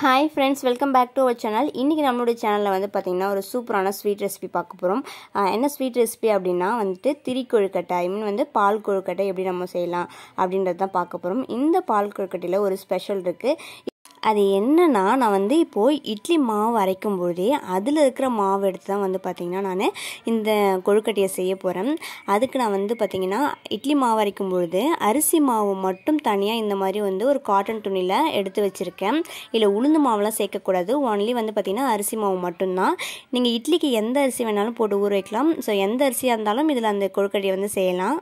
Hi friends, welcome back to our channel. இன்னைக்கு நம்மளோட சேனல்ல வந்து பாத்தீங்கன்னா ஒரு சூப்பரான ஸ்வீட் ரெசிபி பார்க்க போறோம். என்ன ஸ்வீட் ரெசிபி அப்படினா வந்து திரி கொழுக்கட்டை ஐ மீன் வந்து பால் கொழுக்கட்டை எப்படி நம்ம செய்யலாம் அப்படின்றத தான் பார்க்க போறோம். இந்த பால் கொழுக்கட்டையில ஒரு ஸ்பெஷல் இருக்கு. அது என்னன்னா நான் வந்து இப்போ இட்லி மாவு அரைக்கும் பொழுதே அதில் இருக்கிற மாவு எடுத்து தான் வந்து பார்த்திங்கன்னா நான் இந்த கொழுக்கட்டையை செய்ய போகிறேன். அதுக்கு நான் வந்து பார்த்திங்கன்னா இட்லி மாவு அரைக்கும் பொழுது அரிசி மாவு மட்டும் தனியாக இந்த மாதிரி வந்து ஒரு காட்டன் துணியில் எடுத்து வச்சுருக்கேன். இல்லை உளுந்து மாவுலாம் சேர்க்கக்கூடாது. ஒன்லி வந்து பார்த்திங்கன்னா அரிசி மாவு மட்டும்தான். நீங்கள் இட்லிக்கு எந்த அரிசி வேணாலும் போட்டு ஊற வைக்கலாம். ஸோ எந்த அரிசியாக இருந்தாலும் இதில் அந்த கொழுக்கட்டையை வந்து செய்யலாம்.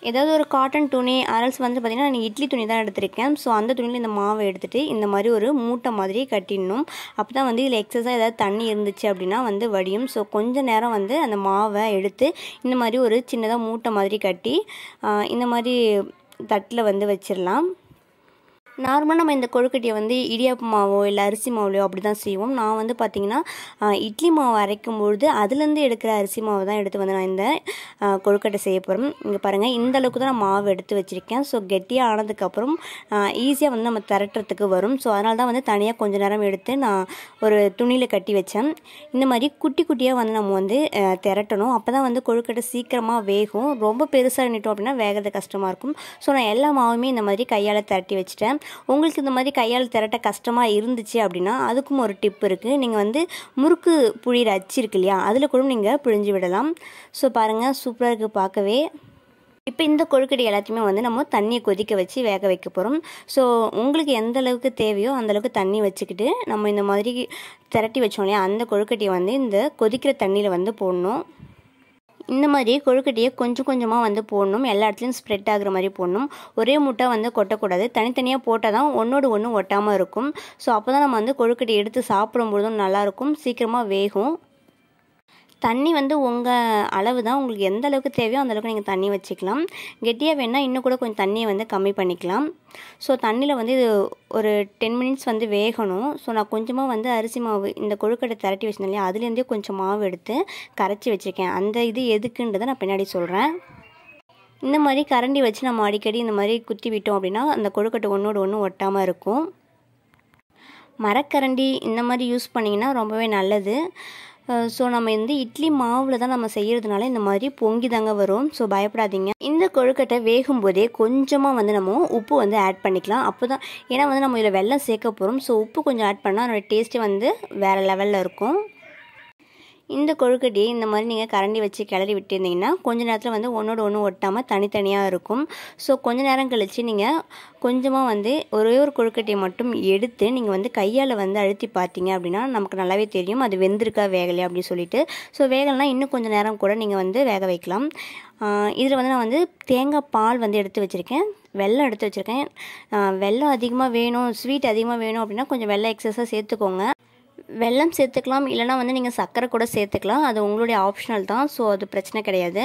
ஏதாவது ஒரு காட்டன் துணி அரல்ஸ் வந்து பார்த்திங்கன்னா நான் இட்லி துணி தான் எடுத்திருக்கேன். ஸோ அந்த துணியில் இந்த மாவை எடுத்துகிட்டு இந்த மாதிரி ஒரு மூட்டை மாதிரி கட்டிடணும். அப்போ தான் வந்து இதில் எக்ஸஸாக ஏதாவது தண்ணி இருந்துச்சு அப்படின்னா வந்து வடியும். ஸோ கொஞ்சம் நேரம் வந்து அந்த மாவை எடுத்து இந்த மாதிரி ஒரு சின்னதாக மூட்டை மாதிரி கட்டி இந்த மாதிரி தட்டில் வந்து வச்சிடலாம். நார்மலாக நம்ம இந்த கொழுக்கட்டையை வந்து இடியாப்பு மாவோ இல்லை அரிசி மாவுலையோ அப்படி தான் செய்வோம். நான் வந்து பார்த்திங்கன்னா இட்லி மாவு அரைக்கும் பொழுது அதுலேருந்து எடுக்கிற அரிசி மாவு தான் எடுத்து வந்து நான் இந்த கொழுக்கட்டை செய்ய போகிறேன். இங்கே பாருங்கள், இந்த அளவுக்கு தான் நான் மாவு எடுத்து வச்சுருக்கேன். ஸோ கெட்டியாக ஆனதுக்கப்புறம் ஈஸியாக வந்து நம்ம திரட்டுறதுக்கு வரும். ஸோ அதனால தான் வந்து தனியாக கொஞ்சம் நேரம் எடுத்து நான் ஒரு துணியில் கட்டி வச்சேன். இந்த மாதிரி குட்டி குட்டியாக வந்து நம்ம வந்து திரட்டணும். அப்போ தான் வந்து கொழுக்கட்டை சீக்கிரமாக வேகும். ரொம்ப பெருசாக நிட்டோம் அப்படின்னா வேகிறது கஷ்டமாக இருக்கும். ஸோ நான் எல்லா மாவுமே இந்த மாதிரி கையால் திரட்டி வச்சுட்டேன். உங்களுக்கு இந்த மாதிரி கையால் திரட்ட கஷ்டமாக இருந்துச்சு அப்படின்னா அதுக்கும் ஒரு டிப் இருக்குது. நீங்கள் வந்து முறுக்கு புழிகிற அச்சு இருக்கு இல்லையா, அதில் கூட நீங்கள் பிழிஞ்சு விடலாம். ஸோ பாருங்கள், சூப்பராக இருக்குது பார்க்கவே. இப்போ இந்த கொழுக்கட்டை எல்லாத்தையுமே வந்து நம்ம தண்ணியை கொதிக்க வச்சு வேக வைக்க போகிறோம். ஸோ உங்களுக்கு எந்த அளவுக்கு தேவையோ அந்தளவுக்கு தண்ணி வச்சுக்கிட்டு நம்ம இந்த மாதிரி திரட்டி வச்சோம் இல்லையா, அந்த கொழுக்கட்டையை வந்து இந்த கொதிக்கிற தண்ணியில் வந்து போடணும். இந்த மாதிரி கொழுக்கட்டையை கொஞ்சம் கொஞ்சமாக வந்து போடணும். எல்லா இடத்துலையும் ஸ்ப்ரெட் ஆகுற மாதிரி போடணும். ஒரே முட்டை வந்து கொட்டக்கூடாது. தனித்தனியாக போட்டால் தான் ஒன்றோடு ஒன்று ஒட்டாமல் இருக்கும். ஸோ அப்போ தான் நம்ம வந்து கொழுக்கட்டையை எடுத்து சாப்பிடும்பொழுதும் நல்லாயிருக்கும், சீக்கிரமாக வேகும். தண்ணி வந்து உங்கள் அளவு தான். உங்களுக்கு எந்த அளவுக்கு தேவையோ அந்தளவுக்கு நீங்கள் தண்ணி வச்சுக்கலாம். கெட்டியாக வேணால் இன்னும் கூட கொஞ்சம் தண்ணியை வந்து கம்மி பண்ணிக்கலாம். ஸோ தண்ணியில் வந்து இது ஒரு 10 மினிட்ஸ் வந்து வேகணும். ஸோ நான் கொஞ்சமாக வந்து அரிசி மாவு இந்த கொழுக்கட்டை திரட்டி வச்சிருந்தேன் இல்லையா, அதுலேருந்தே கொஞ்சம் மாவு எடுத்து கரைச்சி வச்சுருக்கேன். அந்த இது எதுக்குன்றதை நான் பின்னாடி சொல்கிறேன். இந்த மாதிரி கரண்டி வச்சு நம்ம அடிக்கடி இந்த மாதிரி குத்தி விட்டோம் அப்படின்னா அந்த கொழுக்கட்டை ஒன்றோடு ஒன்று ஒட்டாமல் இருக்கும். மரக்கரண்டி இந்த மாதிரி யூஸ் பண்ணிங்கன்னா ரொம்பவே நல்லது. ஸோ நம்ம வந்து இட்லி மாவில் தான் நம்ம செய்கிறதுனால இந்த மாதிரி பொங்கி தாங்க வரும். ஸோ பயப்படாதீங்க. இந்த கொழுக்கட்டை வேகும் போதே கொஞ்சமாக வந்து நம்ம உப்பு வந்து ஆட் பண்ணிக்கலாம். அப்போ தான், ஏன்னா வந்து நம்ம இதில் வெல்லம் சேர்க்க போகிறோம். ஸோ உப்பு கொஞ்சம் ஆட் பண்ணால் அதோடய டேஸ்ட்டே வந்து வேறு லெவலில் இருக்கும். இந்த கொழுக்கட்டையை இந்த மாதிரி நீங்கள் கரண்டி வச்சு கிளறி விட்டுருந்தீங்கன்னா கொஞ்சம் நேரத்தில் வந்து ஒன்றோடு ஒன்று ஒட்டாமல் தனித்தனியாக இருக்கும். ஸோ கொஞ்சம் நேரம் கழித்து நீங்கள் கொஞ்சமாக வந்து ஒரே ஒரு கொழுக்கட்டையை மட்டும் எடுத்து நீங்கள் வந்து கையால் வந்து அழுத்தி பார்த்தீங்க அப்படின்னா நமக்கு நல்லாவே தெரியும் அது வெந்திருக்கா வேகலையா அப்படின்னு சொல்லிட்டு. ஸோ வேகலைனா இன்னும் கொஞ்சம் நேரம் கூட நீங்கள் வந்து வேக வைக்கலாம். இதில் வந்து நான் வந்து தேங்காய் பால் வந்து எடுத்து வச்சுருக்கேன், வெல்லம் எடுத்து வச்சுருக்கேன். வெல்லம் அதிகமாக வேணும், ஸ்வீட் அதிகமாக வேணும் அப்படின்னா கொஞ்சம் வெல்லம் எக்ஸஸாக சேர்த்துக்கோங்க. வெல்லம் சேர்த்துக்கலாம், இல்லைனா வந்து நீங்கள் சர்க்கரை கூட சேர்த்துக்கலாம். அது உங்களுடைய ஆப்ஷனல் தான். ஸோ அது பிரச்சனை கிடையாது.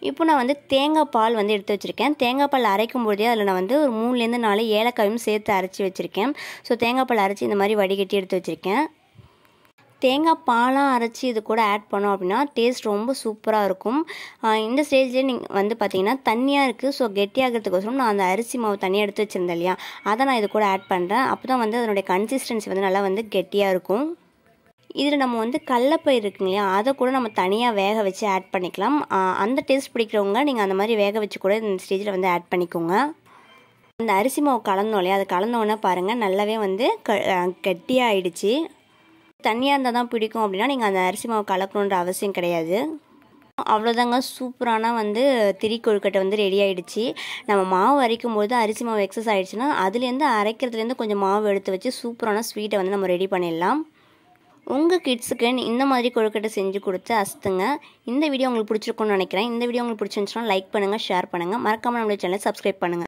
இப்போ நான் வந்து தேங்காய் பால் வந்து எடுத்து வச்சுருக்கேன். தேங்காய் பால் அரைக்கும் போதே அதில் நான் வந்து ஒரு 3லேருந்து 4 ஏலக்காயும் சேர்த்து அரைச்சி வச்சுருக்கேன். ஸோ தேங்காய் பால் அரைச்சி இந்த மாதிரி வடிகட்டி எடுத்து வச்சுருக்கேன். தேங்காய் பாலாக அரைச்சி இது கூட ஆட் பண்ணோம் அப்படின்னா டேஸ்ட் ரொம்ப சூப்பராக இருக்கும். இந்த ஸ்டேஜ்லேயே நீங்கள் வந்து பார்த்தீங்கன்னா தண்ணியாக இருக்குது. ஸோ கெட்டியாகிறதுக்கோசரம் நான் அந்த அரிசி மாவு தனியாக எடுத்து வச்சுருந்தேன் இல்லையா, அதை நான் இது கூட ஆட் பண்ணுறேன். அப்போ தான் வந்து அதனுடைய கன்சிஸ்டன்சி வந்து நல்லா வந்து கெட்டியாக இருக்கும். இதில் நம்ம வந்து கடலப்பயிறு இருக்குங்க இல்லையா, அதை கூட நம்ம தனியாக வேக வச்சு ஆட் பண்ணிக்கலாம். அந்த டேஸ்ட் பிடிக்கிறவங்க நீங்கள் அந்த மாதிரி வேக வச்சு கூட இந்த ஸ்டேஜில் வந்து ஆட் பண்ணிக்கோங்க. அந்த அரிசி மாவு கலந்தோம் இல்லையா, அது கலந்தோடனே பாருங்கள் நல்லாவே வந்து கெட்டியாக ஆயிடுச்சு. தண்ணியாக இருந்தால் தான் பிடிக்கும் அப்படின்னா நீங்கள் அந்த அரிசி மாவு கலக்கணுன்ற அவசியம் கிடையாது. அவ்வளோதாங்க, சூப்பரான வந்து திரி கொழுக்கட்டை வந்து ரெடி ஆகிடுச்சு. நம்ம மாவு அரைக்கும் போது அரிசி மாவு எக்ஸஸ் ஆகிடுச்சுன்னா அதுலேருந்து அரைக்கிறதுலேருந்து கொஞ்சம் மாவு எடுத்து வச்சு சூப்பரான ஸ்வீட்டை வந்து நம்ம ரெடி பண்ணிடலாம். உங்கள் கிட்ஸுக்கு இந்த மாதிரி கொழுக்கட்டை செஞ்சு கொடுத்து அசத்துங்க. இந்த வீடியோ உங்களுக்கு பிடிச்சிருக்குன்னு நினைக்கிறேன். இந்த வீடியோ உங்களுக்கு பிடிச்சிருந்துச்சுன்னா லைக் பண்ணுங்கள், ஷேர் பண்ணுங்கள், மறக்காமல் நம்மளுடைய சேனலை சப்ஸ்கிரைப் பண்ணுங்கள்.